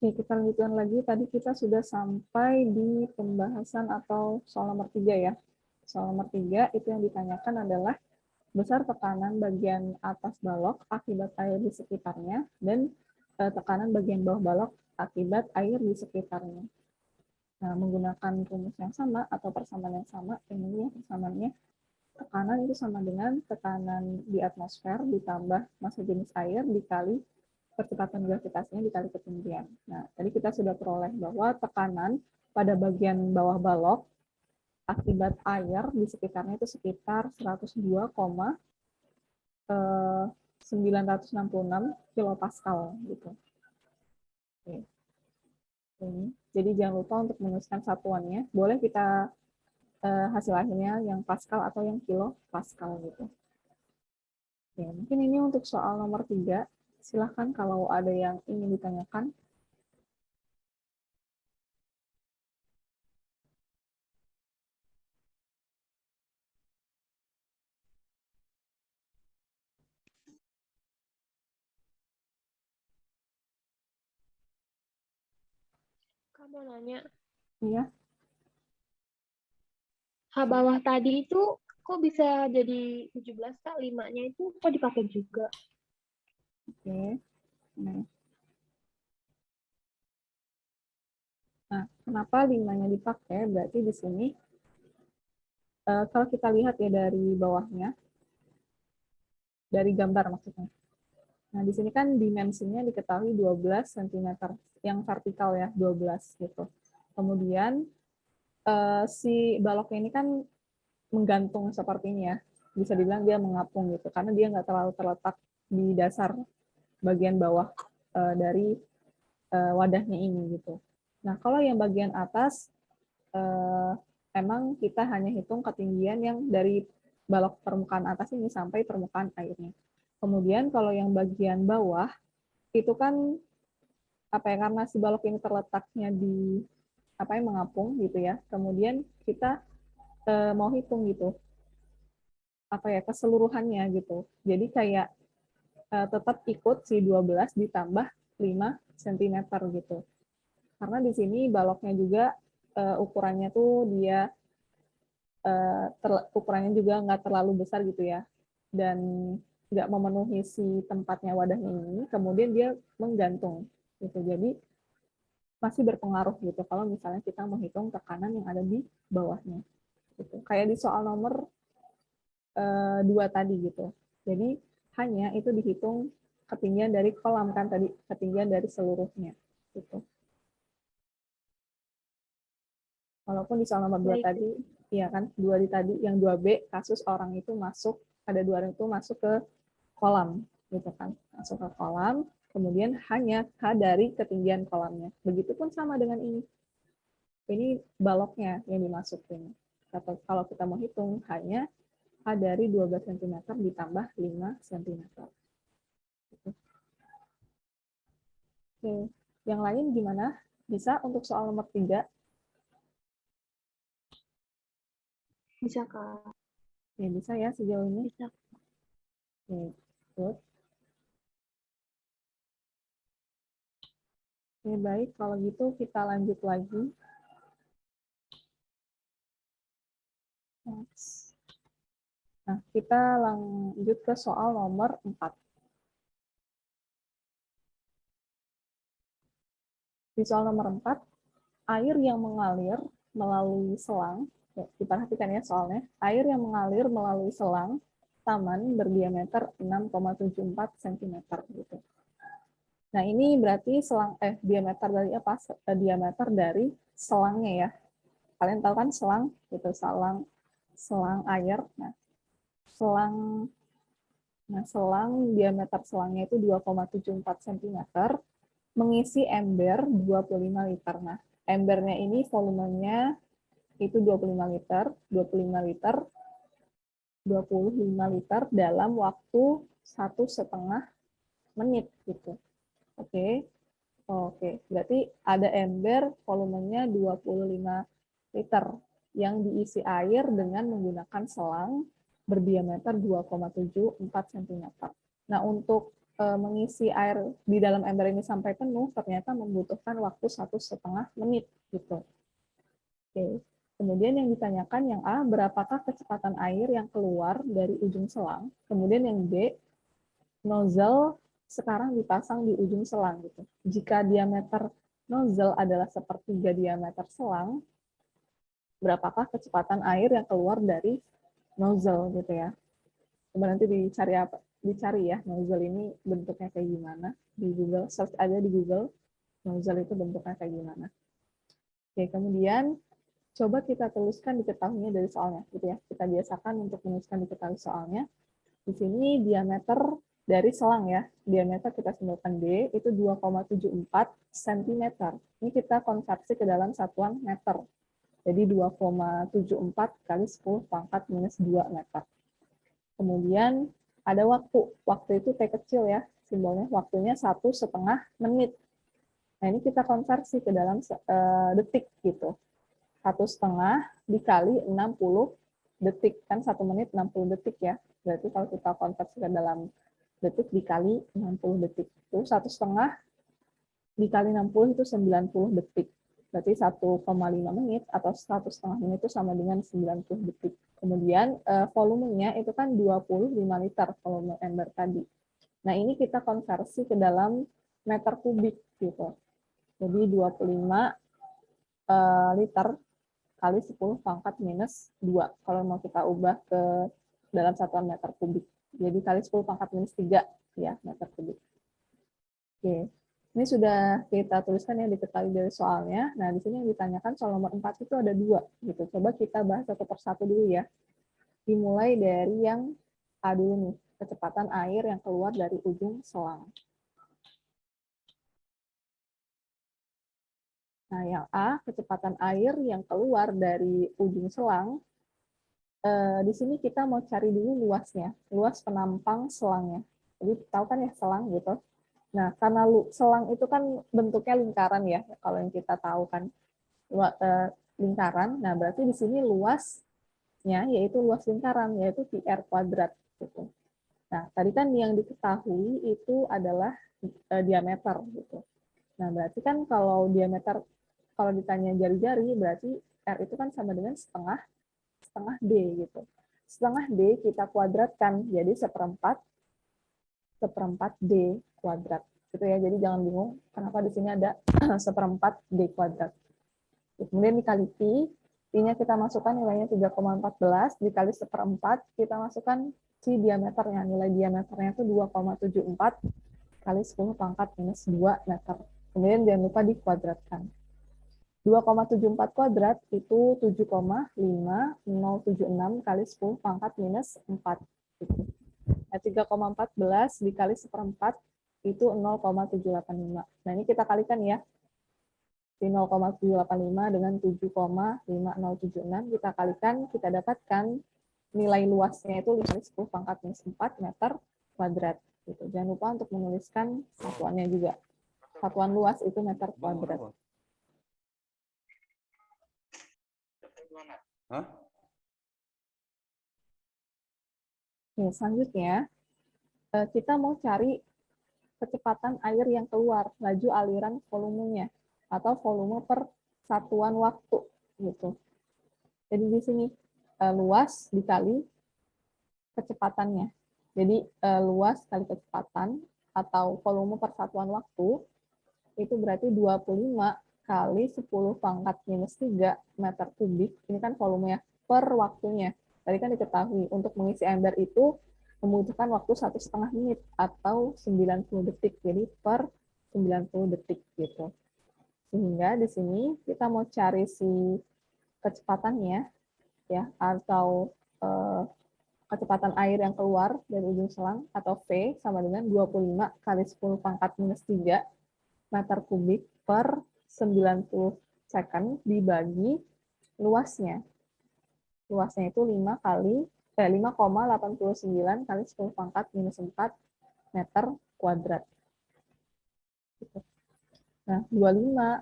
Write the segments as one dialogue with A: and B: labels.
A: Oke, kita lanjutkan lagi. Tadi kita sudah sampai di pembahasan atau soal nomor 3 ya. Soal nomor 3 itu yang ditanyakan adalah besar tekanan bagian atas balok akibat air di sekitarnya dan tekanan bagian bawah balok akibat air di sekitarnya. Nah, menggunakan rumus yang sama atau persamaan yang sama, ini ya persamaannya, tekanan itu sama dengan tekanan di atmosfer ditambah massa jenis air dikali percepatan gravitasinya dikali ketinggian. Nah, tadi kita sudah peroleh bahwa tekanan pada bagian bawah balok akibat air di sekitarnya itu sekitar 102,966 kilopascal gitu. Oke. Jadi jangan lupa untuk menuliskan satuannya. Boleh kita hasil akhirnya yang pascal atau yang kilopascal gitu. Oke, mungkin ini untuk soal nomor 3. Silahkan kalau ada yang ingin ditanyakan.
B: Kamu nanya,
A: Iya.
B: H bawah tadi itu kok bisa jadi 17 Kak? 5-nya itu kok dipakai juga?
A: Oke. Nah, kenapa 5-nya dipakai? Berarti di sini kalau kita lihat ya dari bawahnya, dari gambar maksudnya. Nah, di sini kan dimensinya diketahui 12 cm, yang vertikal ya, 12 gitu. Kemudian si baloknya ini kan menggantung seperti ini ya. Bisa dibilang dia mengapung gitu, karena dia nggak terlalu terletak di dasar bagian bawah dari wadahnya ini gitu. Nah, kalau yang bagian atas, emang kita hanya hitung ketinggian yang dari balok permukaan atas ini sampai permukaan airnya. Kemudian kalau yang bagian bawah, itu kan apa ya, karena si balok ini terletaknya di apa yang mengapung gitu ya. Kemudian kita mau hitung gitu apa ya keseluruhannya gitu. Jadi kayak tetap ikut si 12 ditambah 5 cm gitu. Karena di sini baloknya juga ukurannya tuh dia ukurannya juga nggak terlalu besar gitu ya. Dan nggak memenuhi si tempatnya wadahnya ini, kemudian dia menggantung gitu. Jadi masih berpengaruh gitu kalau misalnya kita menghitung tekanan yang ada di bawahnya. Gitu. Kayak di soal nomor 2 tadi gitu. Jadi hanya itu dihitung ketinggian dari kolam kan tadi, ketinggian dari seluruhnya gitu. Walaupun di soal nomor 2
B: Baik.
A: tadi, iya kan, 2 di tadi, yang 2B, kasus orang itu masuk, ada 2 orang itu masuk ke kolam, gitu kan. Masuk ke kolam, kemudian hanya H dari ketinggian kolamnya. Begitupun sama dengan ini. Ini baloknya yang dimasukin. Kalau kita mau hitung, hanya H dari 12 cm ditambah 5 cm. Gitu. Oke, yang lain gimana? Bisa untuk soal nomor 3?
B: Bisa Kak.
A: Ya, bisa ya sejauh ini.
B: Bisa.
A: Oke, good. Oke, baik. Kalau gitu kita lanjut lagi. Nah, kita lanjut ke soal nomor 4. Di soal nomor 4, air yang mengalir melalui selang, ya, diperhatikan ya soalnya, air yang mengalir melalui selang taman berdiameter 6,74 cm gitu. Nah, ini berarti diameter dari apa? Diameter dari selangnya ya. Kalian tahu kan selang gitu, selang air. Selang selang diameter selangnya itu 2,74 cm mengisi ember 25 liter. Nah, embernya ini volumenya itu 25 liter, 25 liter, 25 liter dalam waktu 1,5 menit gitu. Oke. Oke, berarti ada ember volumenya 25 liter yang diisi air dengan menggunakan selang berdiameter 2,74 cm. Nah, untuk mengisi air di dalam ember ini sampai penuh ternyata membutuhkan waktu 1,5 menit gitu. Oke. Kemudian yang ditanyakan yang A, berapakah kecepatan air yang keluar dari ujung selang? Kemudian yang B, nozzle sekarang dipasang di ujung selang gitu. Jika diameter nozzle adalah sepertiga diameter selang, berapakah kecepatan air yang keluar dari nozzle gitu ya. Coba nanti dicari apa? Dicari ya, nozzle ini bentuknya kayak gimana di Google, search aja di Google, nozzle itu bentuknya kayak gimana. Oke, kemudian coba kita tuliskan diketahuinya dari soalnya gitu ya. Kita biasakan untuk menuliskan diketahui soalnya. Di sini diameter dari selang ya, diameter kita simbolkan D itu 2,74 cm. Ini kita konversi ke dalam satuan meter. Jadi 2,74 kali 10 pangkat minus 2 meter. Kemudian ada waktu. Waktu itu T kecil ya, simbolnya. Waktunya 1,5 menit. Nah ini kita konversi ke dalam detik gitu. 1,5 dikali 60 detik. Kan 1 menit 60 detik ya. Berarti kalau kita konversi ke dalam detik dikali 60 detik. Itu 1,5 dikali 60 itu 90 detik. Berarti 1,5 menit atau 1,5 menit itu sama dengan 90 detik. Kemudian volumenya itu kan 25 liter volume ember tadi. Nah ini kita konversi ke dalam meter kubik gitu. Jadi 25 liter kali 10 pangkat minus 2. Kalau mau kita ubah ke dalam satuan meter kubik. Jadi kali 10 pangkat minus 3 ya meter kubik. Oke. Ini sudah kita tuliskan ya diketahui dari soalnya. Nah, di sini yang ditanyakan soal nomor 4 itu ada 2 gitu. Coba kita bahas satu persatu dulu ya. Dimulai dari yang A dulu nih, kecepatan air yang keluar dari ujung selang. Nah, yang A, kecepatan air yang keluar dari ujung selang. Di sini kita mau cari dulu luasnya, luas penampang selangnya. Jadi tahu kan ya selang gitu. Nah, karena selang itu kan bentuknya lingkaran ya, kalau yang kita tahu kan lingkaran. Nah, berarti di sini luasnya yaitu luas lingkaran, yaitu PR kuadrat. Gitu. Nah, tadi kan yang diketahui itu adalah diameter. Gitu. Nah, berarti kan kalau diameter, kalau ditanya jari-jari, berarti R itu kan sama dengan setengah D. Gitu. Setengah D kita kuadratkan, jadi seperempat D kuadrat. Gitu ya, jadi jangan bingung kenapa di sini ada seperempat D kuadrat. Kemudian dikali Pi, Pi-nya kita masukkan nilainya 3,14, dikali seperempat, kita masukkan si diameternya. Nilai diameternya itu 2,74 kali 10 pangkat minus 2 meter. Kemudian jangan lupa dikuadratkan. 2,74 kuadrat itu 7,5076 kali 10 pangkat minus 4. Nah, 3,14 dikali seperempat itu 0,785. Nah, ini kita kalikan ya. 0,785 dengan 7,5076 kita kalikan, kita dapatkan nilai luasnya itu 5 kali 10 pangkat minus 4 meter kuadrat. Gitu. Jangan lupa untuk menuliskan satuannya juga. Satuan luas itu meter kuadrat. Oke, selanjutnya kita mau cari kecepatan air yang keluar, laju aliran volumenya, atau volume per satuan waktu. Gitu. Jadi di sini luas dikali kecepatannya. Jadi luas kali kecepatan atau volume per satuan waktu itu berarti 25 kali 10 pangkat minus 3 meter kubik. Ini kan volumenya per waktunya. Tadi kan diketahui untuk mengisi ember itu membutuhkan waktu 1,5 menit atau 90 detik. Jadi per 90 detik gitu. Sehingga di sini kita mau cari si kecepatannya ya atau kecepatan air yang keluar dari ujung selang atau V sama dengan 25 kali 10 pangkat minus 3 meter kubik per 90 second dibagi luasnya. Luasnya itu 5,89 kali 10 pangkat minus 4 meter kuadrat. Nah, 25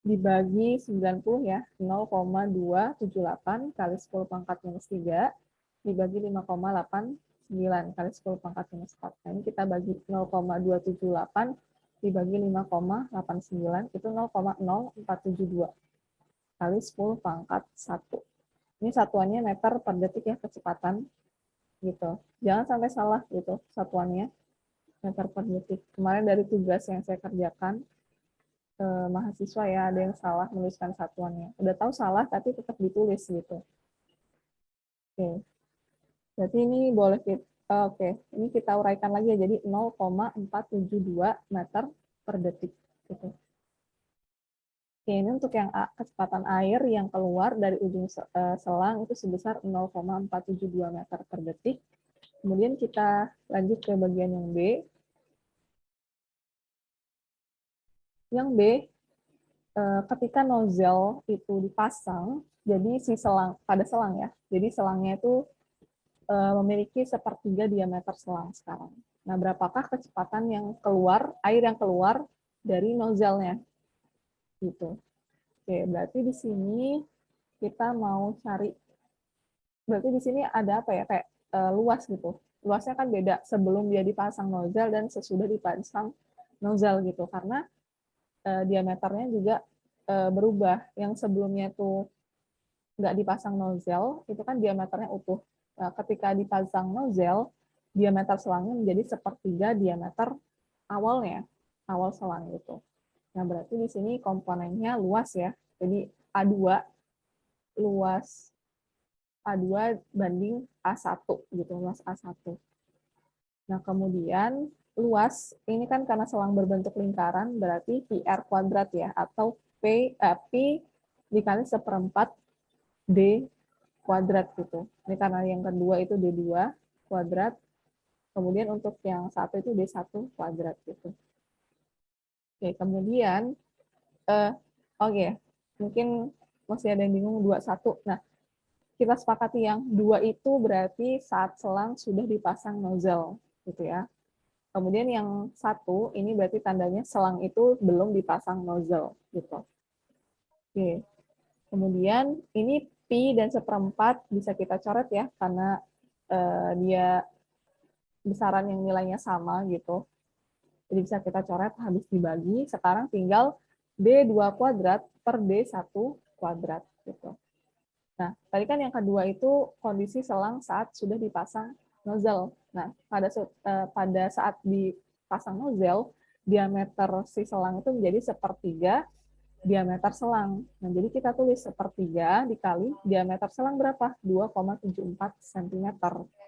A: dibagi 90 ya, 0,278 kali 10 pangkat minus 3 dibagi 5,89 9 kali 10 pangkat minus 4. Nah, ini kita bagi 0,278 dibagi 5,89 itu 0,0472 kali 10 pangkat 1. Ini satuannya meter per detik ya, kecepatan gitu. Jangan sampai salah gitu satuannya, meter per detik. Kemarin dari tugas yang saya kerjakan, mahasiswa ya ada yang salah menuliskan satuannya. Udah tahu salah tapi tetap ditulis gitu. Oke. Berarti ini boleh kita, ini kita uraikan lagi ya, jadi 0,472 meter per detik. Gitu. Oke, ini untuk yang A, kecepatan air yang keluar dari ujung selang itu sebesar 0,472 meter per detik. Kemudian kita lanjut ke bagian yang B. Yang B, ketika nozzle itu dipasang, jadi si selang, pada selang ya, jadi selangnya itu memiliki sepertiga diameter selang sekarang. Nah, berapakah kecepatan yang keluar, air yang keluar dari nozzle-nya? Gitu. Oke, berarti di sini kita mau cari, berarti di sini ada apa ya, kayak luas gitu. Luasnya kan beda sebelum dia dipasang nozzle dan sesudah dipasang nozzle gitu, karena diameternya juga berubah. Yang sebelumnya itu nggak dipasang nozzle, itu kan diameternya utuh. Nah, ketika dipasang nozzle, diameter selangnya menjadi sepertiga diameter awalnya, awal selang itu. Nah, berarti di sini komponennya luas ya. Jadi A2, luas A2 banding A1 gitu, luas A1. Nah, kemudian luas, ini kan karena selang berbentuk lingkaran, berarti PR kuadrat ya, atau P dikali seperempat D kuadrat gitu. Ini karena yang kedua itu D2 kuadrat, kemudian untuk yang satu itu D1 kuadrat gitu. Oke, kemudian, mungkin masih ada yang bingung 21. Nah, kita sepakati yang 2 itu berarti saat selang sudah dipasang nozzle gitu ya. Kemudian yang satu ini berarti tandanya selang itu belum dipasang nozzle gitu. Oke. Kemudian ini pi dan seperempat bisa kita coret ya karena dia besaran yang nilainya sama gitu. Jadi bisa kita coret habis dibagi. Sekarang tinggal D2 kuadrat per D1 kuadrat gitu. Nah, tadi kan yang kedua itu kondisi selang saat sudah dipasang nozzle. Nah, pada saat dipasang nozzle, diameter si selang itu menjadi sepertiga diameter selang. Nah, jadi kita tulis sepertiga dikali diameter selang berapa? 2,74 cm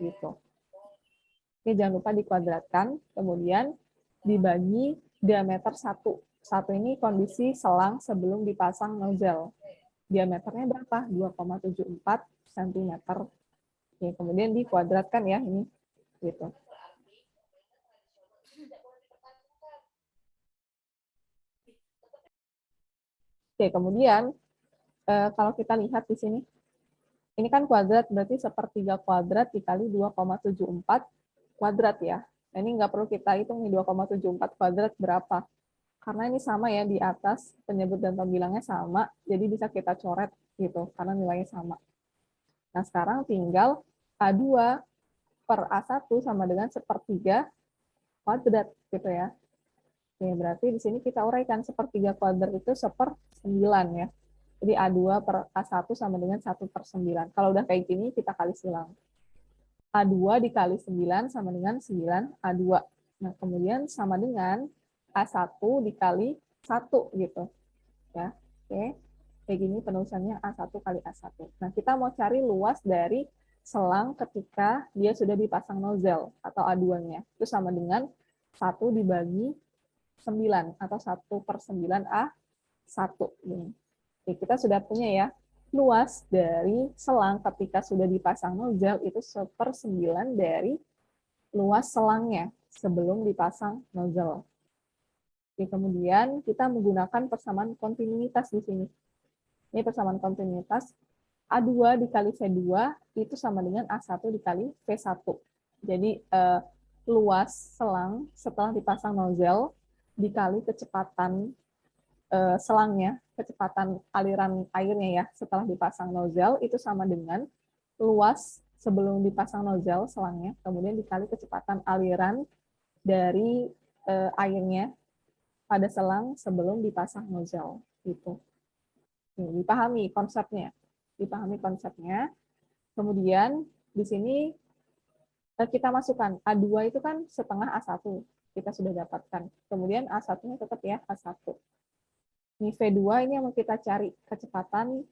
A: gitu. Oke, jangan lupa dikuadratkan, kemudian dibagi diameter 1. 1 ini kondisi selang sebelum dipasang nozzle. Diameternya berapa? 2,74 cm. Oke, kemudian dikuadratkan ya ini. Gitu. Oke, kemudian kalau kita lihat di sini, ini kan kuadrat, berarti sepertiga kuadrat dikali 2,74 kuadrat ya. Nah, ini nggak perlu kita hitung nih 2,74 kuadrat berapa. Karena ini sama ya, di atas penyebut dan pembilangnya sama, jadi bisa kita coret gitu, karena nilainya sama. Nah, sekarang tinggal A2 per A1 sama dengan sepertiga kuadrat gitu ya. Oke, berarti di sini kita uraikan sepertiga kuadrat itu 1/9 ya. Jadi A2 per A1 sama dengan 1/9. Kalau udah kayak gini, kita kali silang. A2 dikali 9 sama dengan 9 A2. Nah, kemudian sama dengan A1 dikali 1 gitu. Ya, oke. Kayak gini penulisannya A1 kali A1. Nah, kita mau cari luas dari selang ketika dia sudah dipasang nozzle atau A2-nya. Itu sama dengan 1 dibagi 9 atau 1/9 A1. Gini. Oke, kita sudah punya ya luas dari selang ketika sudah dipasang nozzle itu 1/9 dari luas selangnya sebelum dipasang nozzle. Oke, kemudian kita menggunakan persamaan kontinuitas di sini. Ini persamaan kontinuitas A2 dikali V2 itu sama dengan A1 dikali V1. Jadi luas selang setelah dipasang nozzle dikali kecepatan selangnya, kecepatan aliran airnya ya setelah dipasang nozzle itu sama dengan luas sebelum dipasang nozzle selangnya, kemudian dikali kecepatan aliran dari airnya pada selang sebelum dipasang nozzle. Gitu. Dipahami konsepnya. Dipahami konsepnya. Kemudian di sini kita masukkan A2 itu kan setengah A1 kita sudah dapatkan. Kemudian A1-nya tetap ya A1. Ini V2 ini yang mau kita cari kecepatan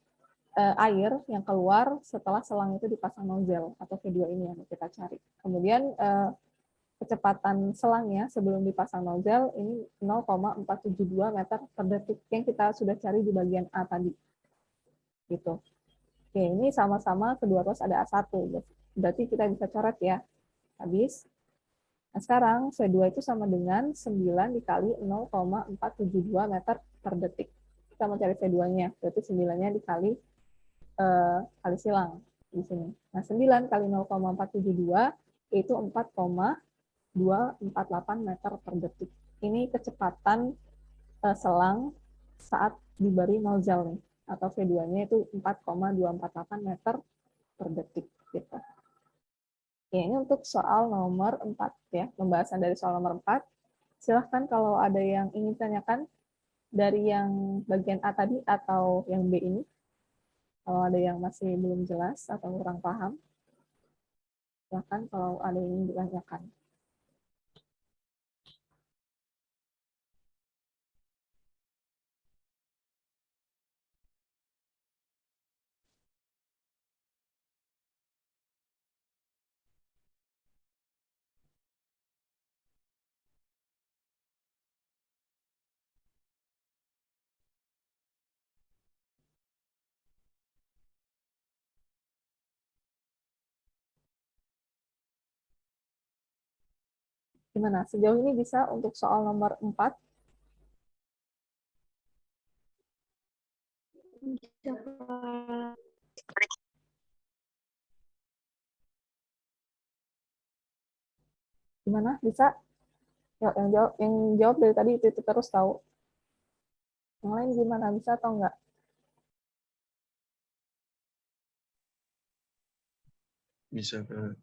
A: air yang keluar setelah selang itu dipasang nozzle atau V2 ini yang mau kita cari. Kemudian kecepatan selangnya sebelum dipasang nozzle ini 0,472 meter per detik yang kita sudah cari di bagian A tadi. Gitu. Oke, ini sama-sama kedua ruas ada A1. Berarti kita bisa coret ya. Habis. Nah, sekarang V2 itu sama dengan 9 dikali 0,472 meter per detik. Kita mau cari V2-nya, berarti 9-nya dikali kali silang di sini. Nah, 9 kali 0,472 yaitu 4,248 meter per detik. Ini kecepatan selang saat diberi nozzle nih, atau V2-nya itu 4,248 meter per detik. Gitu. Ya, ini untuk soal nomor 4 ya, pembahasan dari soal nomor 4. Silahkan kalau ada yang ingin tanyakan dari yang bagian A tadi atau yang B ini. Kalau ada yang masih belum jelas atau kurang paham, silahkan kalau ada yang ingin ditanyakan. Gimana? Sejauh ini bisa untuk soal nomor 4?
B: Bisa, Kak.
A: Gimana? Bisa? Ya, yang jawab dari tadi itu terus tahu. Yang lain gimana? Bisa atau enggak?
C: Bisa, Kak.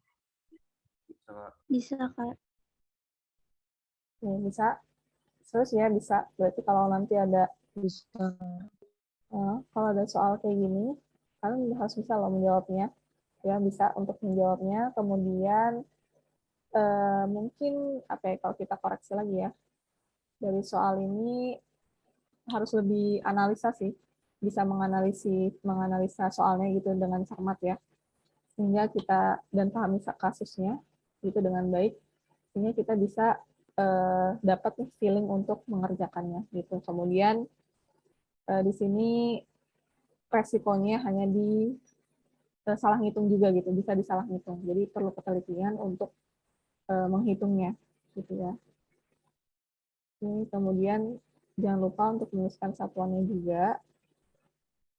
B: Bisa, Kak.
A: Ya, bisa. Terus ya bisa. Berarti kalau nanti ada
C: Bisa.
A: kalau ada soal kayak gini, kalian harus bisa loh menjawabnya. Ya, bisa untuk menjawabnya. Kemudian mungkin apa ya, kalau kita koreksi lagi ya, dari soal ini harus lebih analisa sih, bisa menganalisa soalnya gitu dengan cermat ya, sehingga kita dan pahami kasusnya gitu dengan baik, sehingga kita bisa dapat nih feeling untuk mengerjakannya gitu. Kemudian di sini resikonya hanya di salah ngitung juga gitu, bisa disalah ngitung. Jadi perlu ketelitian untuk menghitungnya gitu ya. Ini kemudian jangan lupa untuk menuliskan satuannya juga.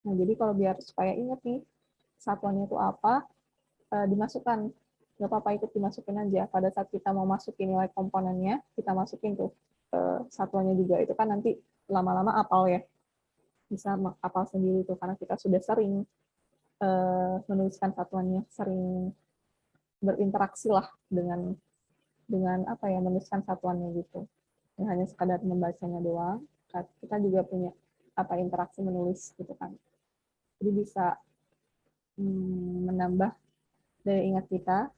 A: Nah, jadi kalau biar supaya ingat nih, satuannya itu apa, dimasukkan. Nggak apa-apa ikut dimasukin aja. Pada saat kita mau masukin nilai komponennya, kita masukin tuh satuannya juga. Itu kan nanti lama-lama apal ya. Bisa apal sendiri tuh, karena kita sudah sering menuliskan satuannya, sering berinteraksi lah dengan apa ya, menuliskan satuannya gitu. Ya, hanya sekadar membacanya doang, kita juga punya apa interaksi menulis gitu kan. Jadi bisa menambah daya ingat kita,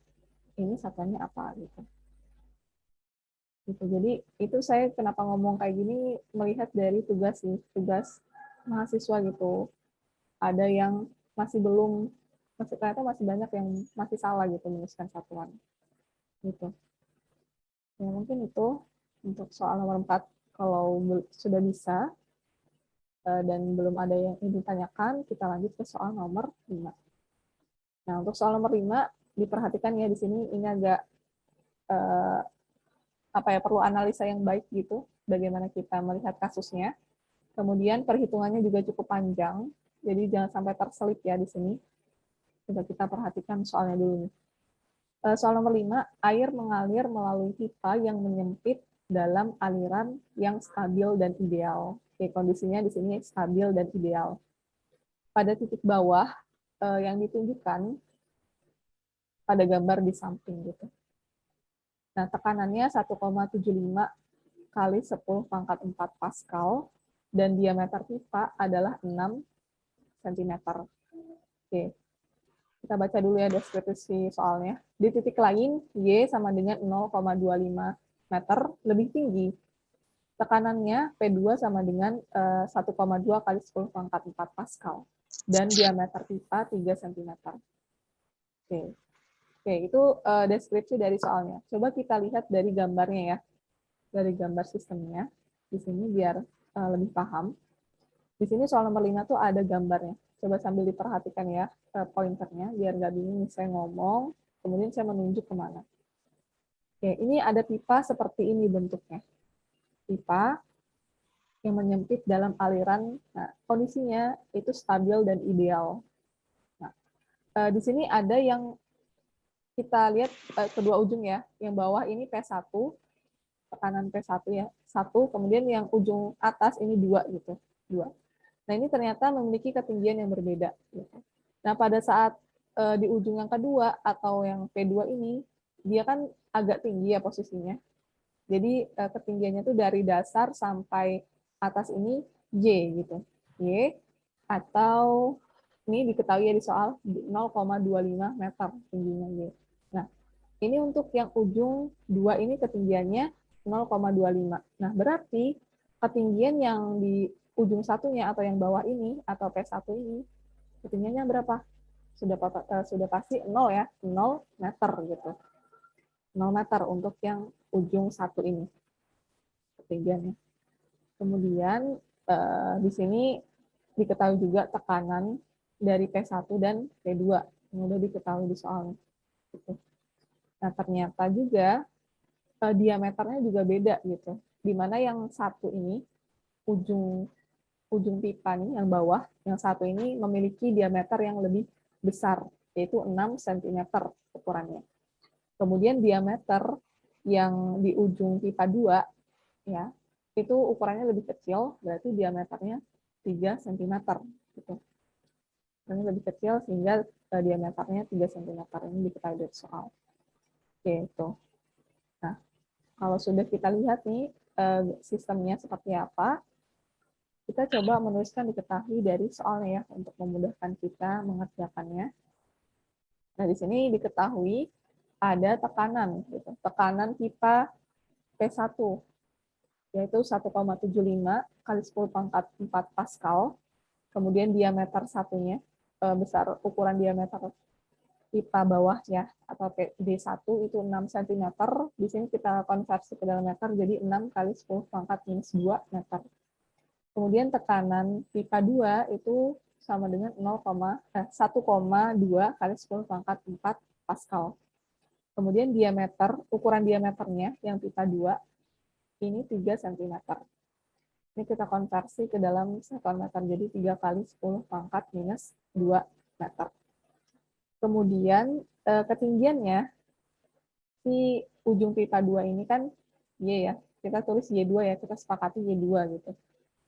A: ini satuannya apa gitu. Jadi itu saya kenapa ngomong kayak gini, melihat dari tugas mahasiswa gitu. Ada yang masih belum, ternyata masih banyak yang masih salah gitu menuliskan satuan. Gitu. Ya, mungkin itu untuk soal nomor 4. Kalau sudah bisa dan belum ada yang ingin ditanyakan, kita lanjut ke soal nomor 5. Nah, untuk soal nomor 5, diperhatikan ya di sini ini agak apa ya, perlu analisa yang baik gitu, bagaimana kita melihat kasusnya. Kemudian perhitungannya juga cukup panjang, jadi jangan sampai terselip ya di sini. Coba kita perhatikan soalnya dulu nih. Soal nomor 5, air mengalir melalui pipa yang menyempit dalam aliran yang stabil dan ideal. Oke, kondisinya di sini stabil dan ideal. Pada titik bawah yang ditunjukkan, pada gambar di samping gitu. Nah, tekanannya 1,75 kali 10 pangkat 4 Pascal, dan diameter pipa adalah 6 cm. Oke, kita baca dulu ya deskripsi soalnya. Di titik lain, Y sama dengan 0,25 meter lebih tinggi. Tekanannya P2 sama dengan 1,2 kali 10 pangkat 4 Pascal. Dan diameter pipa 3 cm. Oke. Oke, itu deskripsi dari soalnya. Coba kita lihat dari gambarnya ya. Dari gambar sistemnya. Di sini biar lebih paham. Di sini soal nomor 5 tuh ada gambarnya. Coba sambil diperhatikan ya pointernya, biar nggak bingung saya ngomong, kemudian saya menunjuk kemana. Oke, ini ada pipa seperti ini bentuknya. Pipa yang menyempit dalam aliran, nah, kondisinya itu stabil dan ideal. Nah, di sini ada yang kita lihat kedua ujung ya, yang bawah ini P1, tekanan P1 ya, 1, kemudian yang ujung atas ini 2 gitu, 2. Nah, ini ternyata memiliki ketinggian yang berbeda. Gitu. Nah, pada saat di ujung yang kedua atau yang P2 ini, dia kan agak tinggi ya posisinya. Jadi ketinggiannya itu dari dasar sampai atas ini Y gitu. Y atau ini diketahui ya di soal 0,25 meter tingginya Y. Nah, ini untuk yang ujung 2 ini ketinggiannya 0,25. Nah, berarti ketinggian yang di ujung satunya atau yang bawah ini atau P1 ini ketinggiannya berapa? Sudah pasti 0 ya, 0 meter gitu. 0 meter untuk yang ujung satu ini ketinggiannya. Kemudian di sini diketahui juga tekanan dari P1 dan P2 yang sudah diketahui di soalnya. Gitu. Nah, ternyata juga diameternya juga beda gitu. Di mana yang satu ini ujung pipa nih yang bawah, yang satu ini memiliki diameter yang lebih besar, yaitu 6 cm ukurannya. Kemudian diameter yang di ujung pipa 2 ya, itu ukurannya lebih kecil, berarti diameternya 3 cm gitu. Ini lebih kecil sehingga diameternya 3 cm ini diketahui dari soal. Oke, itu. Nah, kalau sudah kita lihat nih sistemnya seperti apa, kita coba menuliskan diketahui dari soalnya ya untuk memudahkan kita mengerjakannya. Nah, di sini diketahui ada tekanan gitu. Tekanan pipa P1 yaitu 1,75 kali 10 pangkat 4 Pascal. Kemudian diameter satunya besar ukuran diameter pipa bawah ya atau D1 itu 6 cm. Di sini kita konversi ke dalam meter jadi 6 kali 10 pangkat minus 2 meter. Kemudian tekanan pipa 2 itu sama dengan 1,2 kali 10 pangkat 4 Pascal. Kemudian diameter, ukuran diameternya yang pipa 2 ini 3 cm. Ini kita konversi ke dalam satuan meter, jadi 3 kali 10 pangkat minus 2 meter. Kemudian ketinggiannya, si ujung pipa 2 ini kan Y ya, kita tulis Y2 ya, kita sepakati Y2 gitu.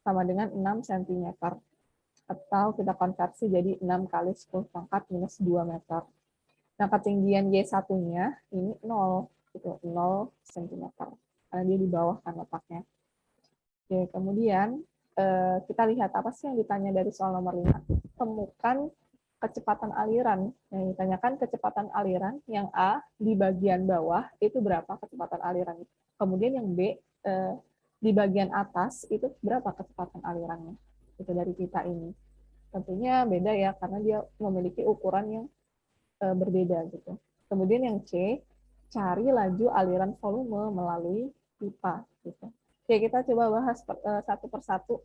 A: Sama dengan 6 cm. Atau kita konversi jadi 6 kali 10 pangkat minus 2 meter. Nah, ketinggian Y1-nya ini 0, gitu, 0 cm. Karena dia di bawah kan letaknya. Oke, kemudian kita lihat apa sih yang ditanya dari soal nomor 5. Temukan kecepatan aliran. Yang ditanyakan kecepatan aliran yang A di bagian bawah itu berapa kecepatan aliran. Kemudian yang B di bagian atas itu berapa kecepatan alirannya. Itu dari pipa ini. Tentunya beda ya karena dia memiliki ukuran yang berbeda gitu. Kemudian yang C, cari laju aliran volume melalui pipa gitu. Oke, kita coba bahas satu persatu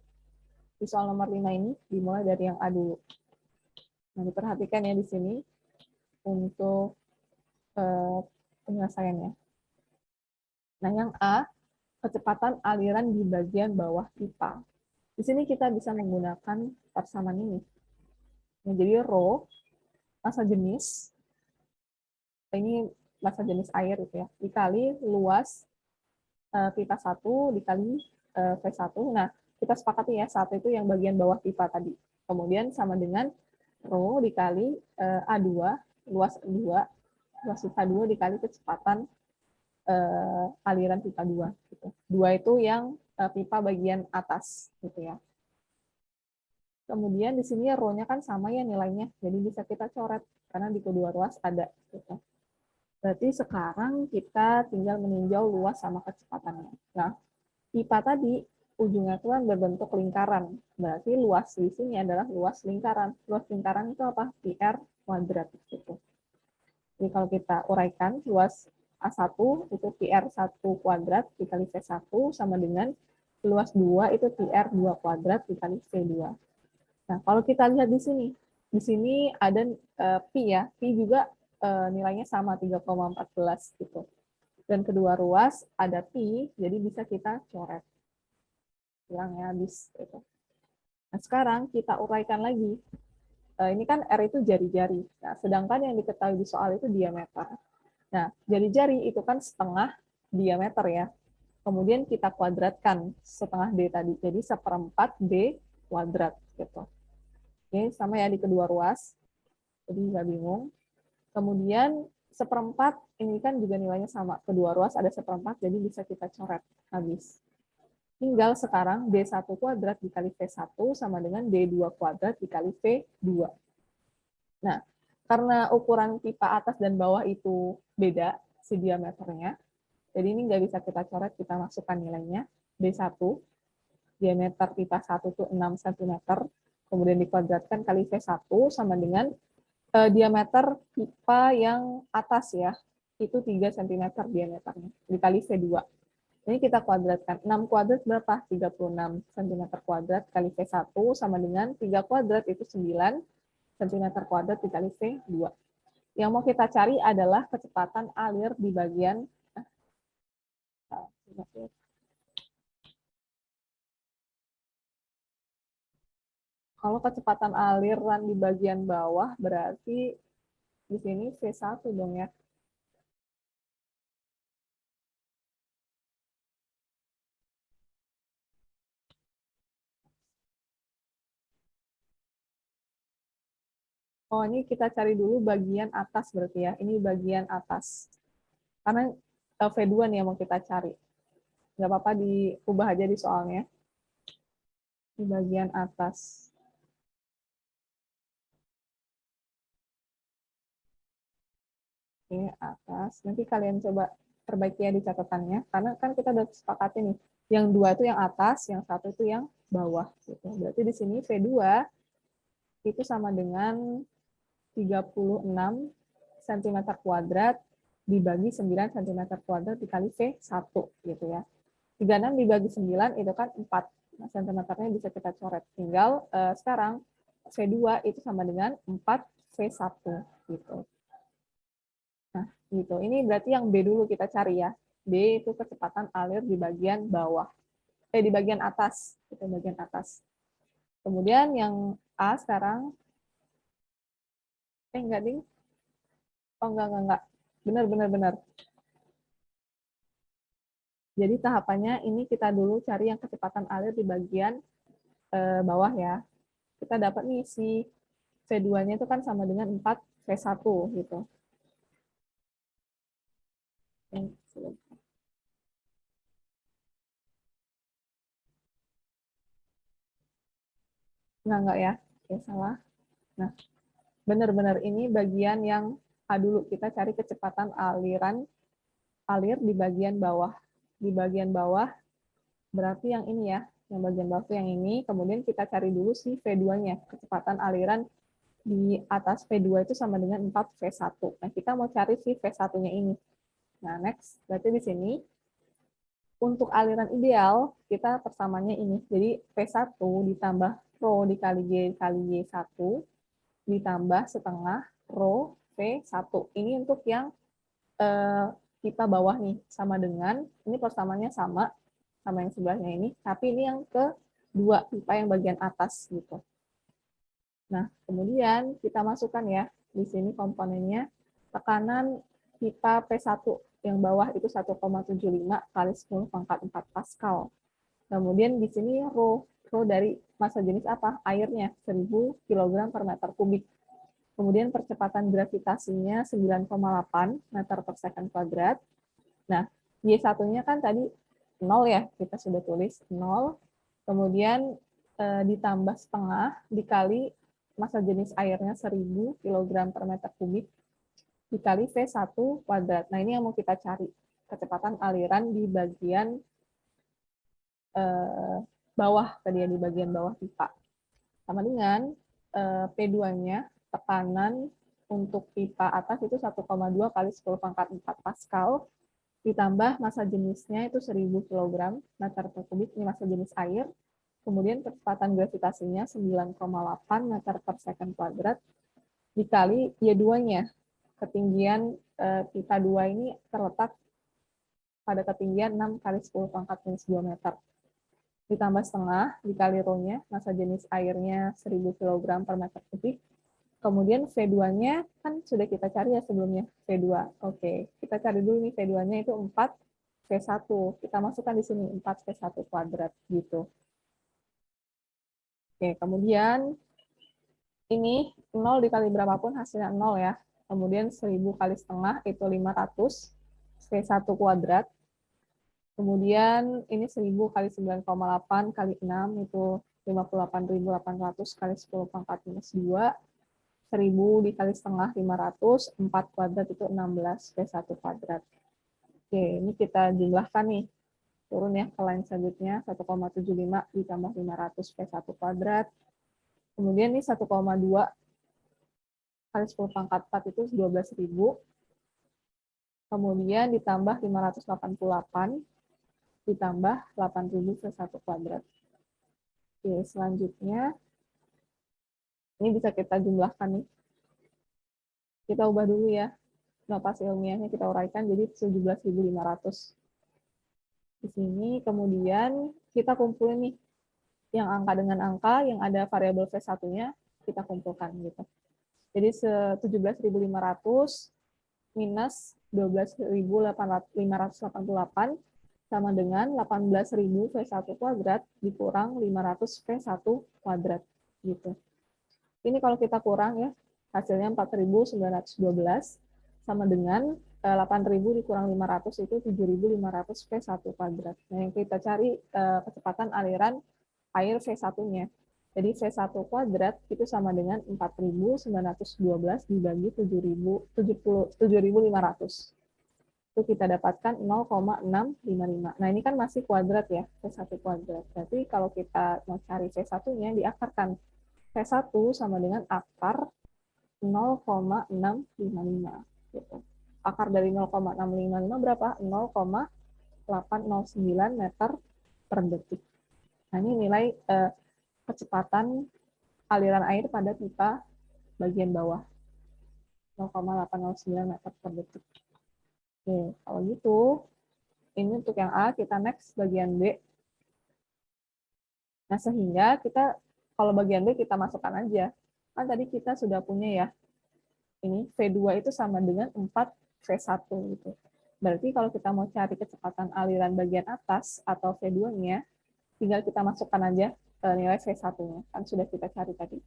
A: di soal nomor 5 ini, dimulai dari yang A dulu. Nah, diperhatikan ya di sini untuk penyelesaiannya. Nah, yang A, kecepatan aliran di bagian bawah pipa. Di sini kita bisa menggunakan persamaan ini. Nah, jadi rho, massa jenis, ini massa jenis air gitu ya, dikali luas pipa 1 dikali V1. Nah, kita sepakati ya, 1 itu yang bagian bawah pipa tadi. Kemudian sama dengan rho dikali A2, luas 2, luas pipa 2 dikali kecepatan aliran pipa 2. Gitu. 2 itu yang pipa bagian atas. Gitu ya. Kemudian di sini rho-nya kan sama ya nilainya, jadi bisa kita coret karena di kedua ruas ada. Gitu. Berarti sekarang kita tinggal meninjau luas sama kecepatannya. Nah, pipa tadi ujungnya itu kan berbentuk lingkaran. Berarti luas di sini adalah luas lingkaran. Luas lingkaran itu apa? PR kuadrat. Gitu. Jadi kalau kita uraikan, luas A1 itu PR1 kuadrat dikali V1 sama dengan luas 2 itu PR2 kuadrat dikali V2. Nah, kalau kita lihat di sini ada pi ya, pi juga nilainya sama 3,14 gitu. Dan kedua ruas ada pi, jadi bisa kita coret. Hilangnya habis gitu. Nah, sekarang kita uraikan lagi. Ini kan R itu jari-jari. Nah, sedangkan yang diketahui di soal itu diameter. Nah, jari-jari itu kan setengah diameter ya. Kemudian kita kuadratkan setengah D tadi. Jadi 1/4 D kuadrat gitu. Oke, sama ya di kedua ruas. Jadi nggak bingung. Kemudian 1/4 ini kan juga nilainya sama. Kedua ruas ada 1/4, jadi bisa kita coret habis. Tinggal sekarang D1 kuadrat dikali V1 sama dengan D2 kuadrat dikali V2. Nah, karena ukuran pipa atas dan bawah itu beda, si diameternya, jadi ini nggak bisa kita coret, kita masukkan nilainya. D1, diameter pipa 1 itu 6 cm, kemudian dikuadratkan kali V1 sama dengan diameter pipa yang atas ya, itu 3 cm diameternya, dikali V2. Ini kita kuadratkan. 6 kuadrat berapa? 36 cm kuadrat kali V1 sama dengan 3 kuadrat itu 9 cm kuadrat dikali V2. Yang mau kita cari adalah kecepatan alir di bagian kalau kecepatan aliran di bagian bawah berarti di sini V1 dong ya. Oh, ini kita cari dulu bagian atas berarti ya. Ini bagian atas. Karena V2 nih yang mau kita cari. Nggak apa-apa diubah aja di soalnya. Di bagian atas. Oke, atas. Nanti kalian coba perbaiki ya di catatannya. Karena kan kita udah sepakati nih. Yang 2 itu yang atas, yang 1 itu yang bawah. Gitu. Berarti di sini V2 itu sama dengan 36 cm kuadrat dibagi 9 cm kuadrat dikali V1 gitu ya. 36 dibagi 9 itu kan 4 cm-nya bisa kita coret. Tinggal sekarang V2 itu sama dengan 4 V1 gitu. Nah, gitu. Ini berarti yang B dulu kita cari ya. B itu kecepatan alir di bagian bawah. Di bagian atas, itu bagian atas. Kemudian yang A sekarang enggak ding. Oh, enggak. Benar. Jadi tahapannya ini kita dulu cari yang kecepatan alir di bagian bawah ya. Kita dapat nih si V2-nya itu kan sama dengan 4 V1 gitu. Enggak ya. Oke, salah. Nah, benar-benar ini bagian yang A dulu. Kita cari kecepatan alir di bagian bawah. Di bagian bawah berarti yang ini ya. Yang bagian bawah itu yang ini. Kemudian kita cari dulu si V2-nya. Kecepatan aliran di atas V2 itu sama dengan 4 V1. Nah, kita mau cari si V1-nya ini. Nah, next. Berarti di sini untuk aliran ideal, kita persamanya ini. Jadi V1 ditambah rho dikali G kali Y1 ditambah setengah rho V1. Ini untuk yang pipa bawah nih. Sama dengan, ini persamanya sama yang sebelahnya ini. Tapi ini yang kedua, pipa yang bagian atas gitu. Nah, kemudian kita masukkan ya, di sini komponennya, tekanan pipa P1 yang bawah itu 1,75 kali 10 pangkat 4 Pascal. Kemudian di sini rho dari massa jenis apa? Airnya, 1000 kg per meter kubik. Kemudian percepatan gravitasinya 9,8 meter per second kuadrat. Nah, Y1-nya kan tadi 0 ya, kita sudah tulis 0. Kemudian ditambah setengah dikali massa jenis airnya 1000 kg per meter kubik dikali V1 kuadrat. Nah, ini yang mau kita cari, kecepatan aliran di bagian bawah tadi ya, di bagian bawah pipa. Sama dengan P2-nya, tekanan untuk pipa atas itu 1,2 kali 10 pangkat 4 Pascal, ditambah massa jenisnya itu 1000 kg meter per kubik, ini massa jenis air. Kemudian kecepatan gravitasinya 9,8 meter per second kuadrat, dikali Y2-nya, ketinggian pipa 2 ini terletak pada ketinggian 6 kali 10 pangkat minus 2 meter. Ditambah setengah dikali rho-nya, massa jenis airnya 1000 kg per meter kubik. Kemudian V2-nya kan sudah kita cari ya sebelumnya, V2. Oke, kita cari dulu nih V2-nya itu 4 V1. Kita masukkan di sini 4 V1 kuadrat gitu. Oke, kemudian ini 0 dikali berapapun hasilnya 0 ya. Kemudian 1000 kali setengah itu 500 V1 kuadrat. Kemudian ini 1000 kali 9,8 kali 6 itu 58.800 kali 10 pangkat minus 2. 1000 dikali setengah 500, 4 kuadrat itu 16 V1 kuadrat. Oke, ini kita jumlahkan nih. Turun ya ke line selanjutnya, 1,75 ditambah 500 V1 kuadrat. Kemudian ini 1,2 kali 10 pangkat 4 itu 12.000. Kemudian ditambah 588 ditambah 8.000 V1 kuadrat. Oke, selanjutnya ini bisa kita jumlahkan nih. Kita ubah dulu ya. Notasi ilmiahnya kita uraikan jadi 17.500. Di sini kemudian kita kumpulin nih yang angka dengan angka, yang ada variabel V1-nya kita kumpulkan gitu. Jadi 17.500 minus 12.588 sama dengan 18.000 V1 kuadrat dikurang 500 V1 kuadrat gitu. Ini kalau kita kurang ya, hasilnya 4.912 sama dengan 8.000 dikurang 500 itu 7.500 V1 kuadrat. Nah, yang kita cari kecepatan aliran air V1-nya. Jadi V1 kuadrat itu sama dengan 4.912 dibagi 7.500. Itu kita dapatkan 0,655. Nah, ini kan masih kuadrat ya, V1 kuadrat. Berarti kalau kita mau cari V1-nya, diakarkan. V1 sama dengan akar 0,655. Gitu. Akar dari 0,655 berapa? 0,809 meter per detik. Nah, ini nilai kecepatan aliran air pada pipa bagian bawah. 0,809 meter per detik. Oke, kalau gitu, ini untuk yang A, kita next bagian B. Nah, sehingga kita, kalau bagian B kita masukkan aja. Kan tadi kita sudah punya ya, ini V2 itu sama dengan 4 V1 gitu. Berarti kalau kita mau cari kecepatan aliran bagian atas atau V2-nya, tinggal kita masukkan aja nilai V1-nya. Kan sudah kita cari tadi.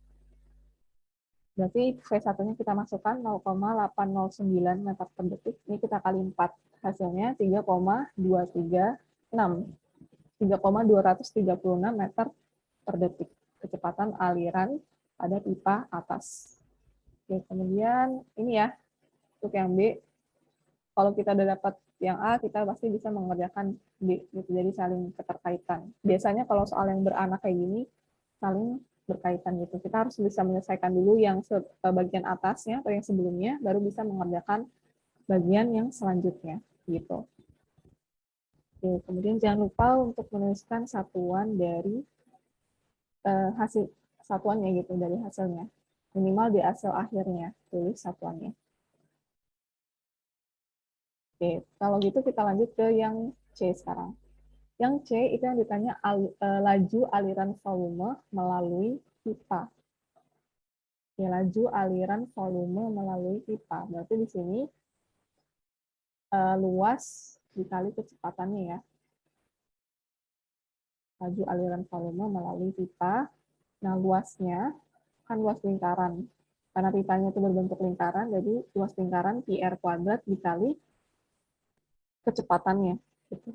A: Berarti V1-nya kita masukkan 0,809 meter per detik. Ini kita kali 4. Hasilnya 3,236. 3,236 meter per detik. Kecepatan aliran pada pipa atas. Oke, kemudian ini ya, untuk yang B. Kalau kita udah dapat yang A, kita pasti bisa mengerjakan B. Gitu. Jadi saling keterkaitan. Biasanya kalau soal yang beranak kayak gini, saling berkaitan gitu. Kita harus bisa menyelesaikan dulu yang bagian atasnya atau yang sebelumnya, baru bisa mengerjakan bagian yang selanjutnya gitu. Oke, kemudian jangan lupa untuk menuliskan satuan dari hasil satuannya gitu, dari hasilnya. Minimal di hasil akhirnya, tulis satuannya. Oke, kalau gitu kita lanjut ke yang C sekarang. Yang C itu yang ditanya laju aliran volume melalui pipa. Ya, laju aliran volume melalui pipa. Berarti di sini luas dikali kecepatannya ya. Laju aliran volume melalui pipa. Nah, luasnya kan luas lingkaran. Karena pipanya itu berbentuk lingkaran, jadi luas lingkaran pi r kuadrat dikali kecepatannya. Gitu.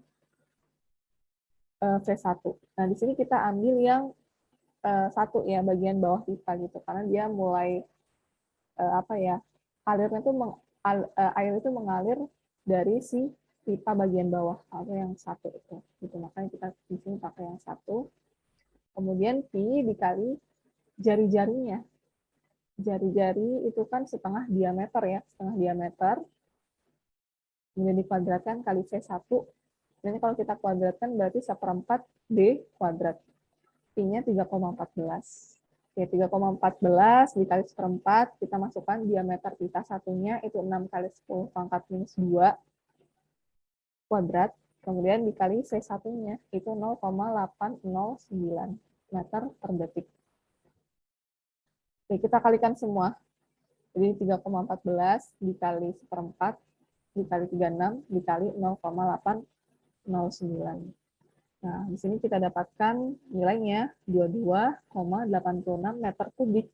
A: V1. Nah, di sini kita ambil yang satu ya, bagian bawah pipa gitu. Karena dia mulai, apa ya, alirnya itu air itu mengalir dari si pipa bagian bawah, atau yang satu itu. Gitu. Makanya kita di sini pakai yang satu. Kemudian pi dikali jari-jarinya. Jari-jari itu kan setengah diameter ya, setengah diameter. Kemudian dikuadratkan kali V1. Jadi kalau kita kuadratkan berarti 1/4 D kuadrat. Pi-nya 3,14. Oke, 3,14 dikali 1/4, kita masukkan diameter pita satunya, itu 6 kali 10 pangkat minus 2 kuadrat. Kemudian dikali V1-nya, itu 0,809 meter per detik. Oke, kita kalikan semua. Jadi 3,14 dikali 1/4 dikali 36 dikali 0,809. Nah, di sini kita dapatkan nilainya 22,86 meter kubik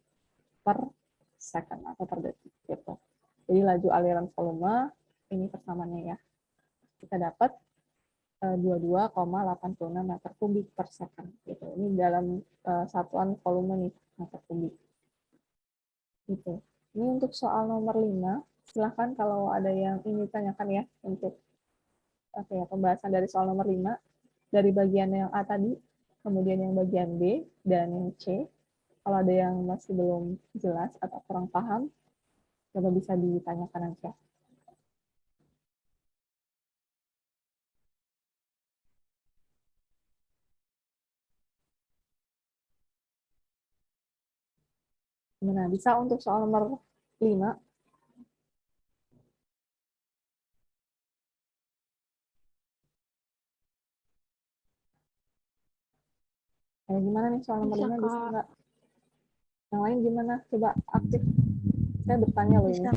A: per second atau per detik. Gitu. Jadi laju aliran volume, ini persamaannya ya. Kita dapat 22,86 meter kubik per second. Gitu. Ini dalam satuan volume nih, meter kubik. Gitu. Ini untuk soal nomor 5. Silahkan kalau ada yang ingin ditanyakan ya untuk pembahasan dari soal nomor 5. Dari bagian yang A tadi, kemudian yang bagian B, dan yang C. Kalau ada yang masih belum jelas atau kurang paham, coba bisa ditanyakan aja. Gimana? Bisa untuk soal nomor 5? Gimana nih soal nomor
B: Bisa,
A: 5? Bisa
B: Kak.
A: nggak? Yang lain gimana? Coba aktif. Saya bertanya loh ini.
B: Bisa.